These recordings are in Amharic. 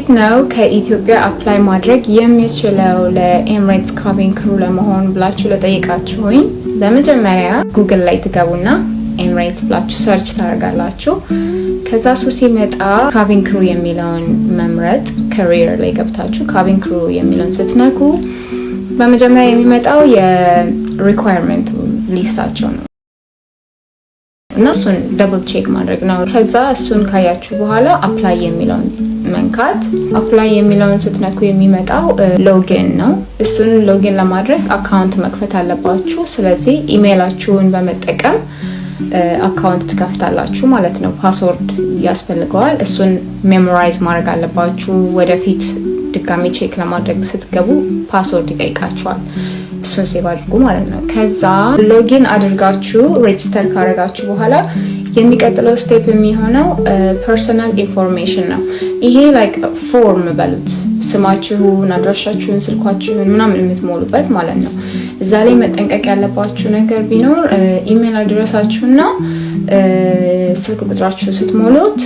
እንዴት ነው ከኢትዮጵያ አፕላይ ማድረግ የሚችለው ለኤምሬትስ ካቢን ክሩ ለመሆን ብላችሁ ለጠይቃችሁኝ በመጀመሪያ ጉግል ላይ ትገቡና ኤምሬት ብላችሁ ሰርች ታደርጋላችሁ። ከዛ ሲመጣ ካቢን ክሩ የሚለውን መምረጥ ካሪየር ላይ ገብታችሁ ካቢን ክሩ የሚለውን ስትነኩ በመጀመሪያ የሚመጣው የሪኳየርመንት ሊስታቸው ነው እና እሱን ደብል ቼክ ማድረግ ነው። ከዛ እሱን ካያችሁ በኋላ አፕላይ የሚለውን መንካት። አፕላይ የሚለውን ስትነኩ የሚመጣው ሎጊን ነው። እሱን ሎጊን ለማድረግ አካውንት መክፈት አለባችሁ። ስለዚህ ኢሜይላችሁን በመጠቀም አካውንት ትከፍታላችሁ ማለት ነው። ፓስወርድ ያስፈልገዋል። እሱን ሜሞራይዝ ማድረግ አለባችሁ። ወደፊት ድጋሚ ቼክ ለማድረግ ስትገቡ ፓስወርድ ይጠይቃችኋል። እሱን ሴቭ አድርጉ ማለት ነው። ከዛ ሎጊን አድርጋችሁ ሬጂስተር ካደረጋችሁ በኋላ የሚቀጥለው ስቴፕ የሚሆነው ፐርሰናል ኢንፎርሜሽን ነው። ይሄ ላይክ ፎርም በሉት፣ ስማችሁን፣ አድራሻችሁን፣ ስልካችሁን ምናምን የምትሞሉበት ማለት ነው። እዛ ላይ መጠንቀቅ ያለባችሁ ነገር ቢኖር ኢሜል አድረሳችሁና ስልክ ቁጥራችሁ ስትሞሉት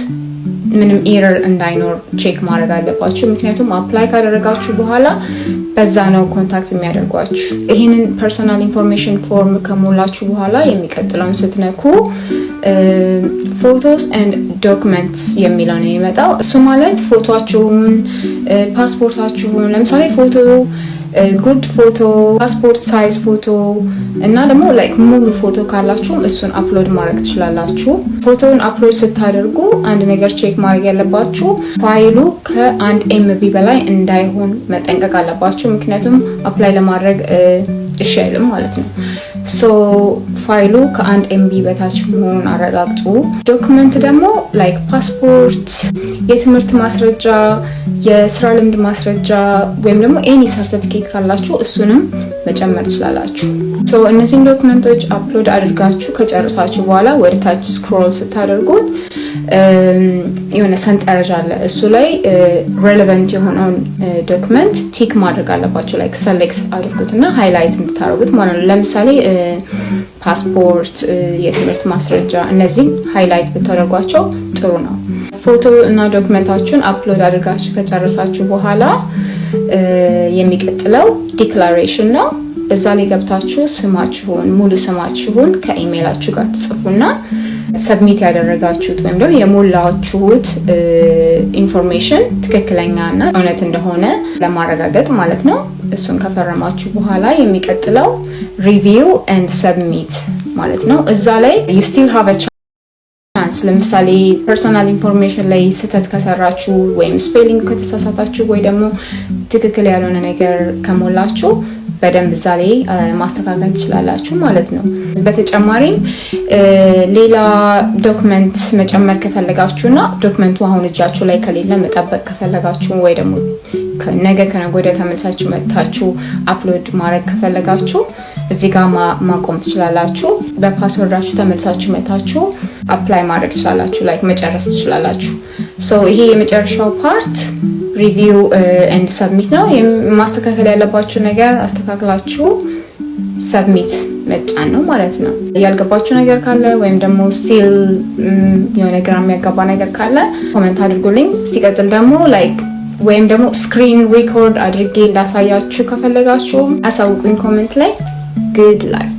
ምንም ኤረር እንዳይኖር ቼክ ማድረግ አለባችሁ። ምክንያቱም አፕላይ ካደረጋችሁ በኋላ በዛ ነው ኮንታክት የሚያደርጓችሁ። ይሄንን ፐርሰናል ኢንፎርሜሽን ፎርም ከሞላችሁ በኋላ የሚቀጥለውን ስትነኩ ፎቶስ ኤንድ ዶክመንትስ የሚለው ነው የሚመጣው። እሱ ማለት ፎቶአችሁን፣ ፓስፖርታችሁን፣ ለምሳሌ ፎቶ ጉድ ፎቶ፣ ፓስፖርት ሳይዝ ፎቶ እና ደግሞ ላይክ ሙሉ ፎቶ ካላችሁ እሱን አፕሎድ ማድረግ ትችላላችሁ። ፎቶውን አፕሎድ ስታደርጉ አንድ ነገር ቼክ ማድረግ ያለባችሁ ፋይሉ ከ1 MB በላይ እንዳይሆን መጠንቀቅ አለባችሁ። ምክንያቱም አፕላይ ለማድረግ እሺ አይልም ማለት ነው። ሶ ፋይሉ ከ1 MB በታች መሆኑን አረጋግጡ። ዶክመንት ደግሞ ላይክ ፓስፖርት፣ የትምህርት ማስረጃ፣ የስራ ልምድ ማስረጃ ወይም ደግሞ ኤኒ ሰርቲፊኬት ካላችሁ እሱንም መጨመር ትችላላችሁ። ሶ እነዚህን ዶክመንቶች አፕሎድ አድርጋችሁ ከጨረሳችሁ በኋላ ወደ ታች ስክሮል ስታደርጉት የሆነ ሰንጠረዥ አለ። እሱ ላይ ሬሌቫንት የሆነውን ዶክመንት ቲክ ማድረግ አለባችሁ። ላይክ ሰሌክት አድርጉትና ሃይላይት እንድታደርጉት ማለት ነው። ለምሳሌ ፓስፖርት፣ የትምህርት ማስረጃ፣ እነዚህ ሃይላይት ብታደርጓቸው ጥሩ ነው። ፎቶ እና ዶክመንታችሁን አፕሎድ አድርጋችሁ ከጨረሳችሁ በኋላ የሚቀጥለው ዲክላሬሽን ነው። እዛ ላይ ገብታችሁ ስማችሁን፣ ሙሉ ስማችሁን ከኢሜይላችሁ ጋር ትጽፉና ሰብሚት ያደረጋችሁት ወይም ደግሞ የሞላችሁት ኢንፎርሜሽን ትክክለኛና እውነት እንደሆነ ለማረጋገጥ ማለት ነው። እሱን ከፈረማችሁ በኋላ የሚቀጥለው ሪቪው ኤንድ ሰብሚት ማለት ነው። እዛ ላይ you still have a chance። ለምሳሌ ፐርሰናል ኢንፎርሜሽን ላይ ስህተት ከሰራችሁ ወይም ስፔሊንግ ከተሳሳታችሁ ወይ ደግሞ ትክክል ያልሆነ ነገር ከሞላችሁ በደንብ እዛ ላይ ማስተካከል ትችላላችሁ ማለት ነው። በተጨማሪም ሌላ ዶክመንት መጨመር ከፈለጋችሁና ዶክመንቱ አሁን እጃችሁ ላይ ከሌለ መጠበቅ ከፈለጋችሁ ወይ ደግሞ ነገ ከነገ ወዲያ ተመልሳችሁ መጥታችሁ አፕሎድ ማድረግ ከፈለጋችሁ እዚህ ጋር ማቆም ትችላላችሁ። በፓስወርዳችሁ ተመልሳችሁ መጥታችሁ አፕላይ ማድረግ ትችላላችሁ፣ ላይክ መጨረስ ትችላላችሁ። ሶ ይሄ የመጨረሻው ፓርት ሪቪው ኤንድ ሰብሚት ነው። ማስተካከል ያለባችሁ ነገር አስተካክላችሁ ሰብሚት መጫን ነው ማለት ነው። ያልገባችሁ ነገር ካለ ወይም ደግሞ ስቲል የሆነ ግራ የሚያጋባ ነገር ካለ ኮሜንት አድርጉልኝ። ሲቀጥል ደግሞ ላይክ ወይም ደግሞ ስክሪን ሪኮርድ አድርጌ እንዳሳያችሁ ከፈለጋችሁ አሳውቁኝ ኮሜንት ላይ። ጉድ ላክ